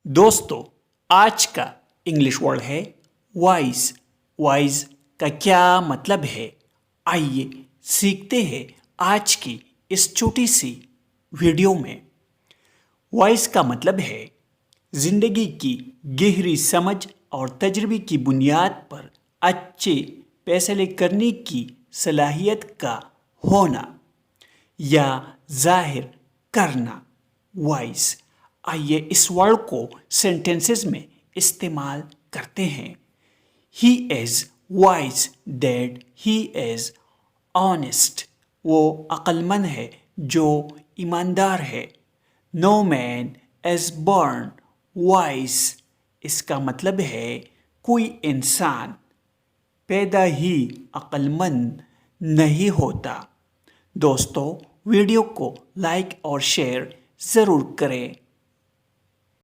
دوستو آج کا انگلش ورڈ ہے وائز۔ وائز کا کیا مطلب ہے؟ آئیے سیکھتے ہیں آج کی اس چھوٹی سی ویڈیو میں۔ وائز کا مطلب ہے زندگی کی گہری سمجھ اور تجربے کی بنیاد پر اچھے فیصلے کرنے کی صلاحیت کا ہونا یا ظاہر کرنا۔ وائز، آئیے اس ورڈ کو سینٹینسز میں استعمال کرتے ہیں۔ He is wise that he is honest۔ وہ عقل مند ہے جو ایماندار ہے۔ No man is born wise۔ اس کا مطلب ہے کوئی انسان پیدا ہی عقل مند نہیں ہوتا۔ دوستو ویڈیو کو لائک اور شیئر ضرور کریں۔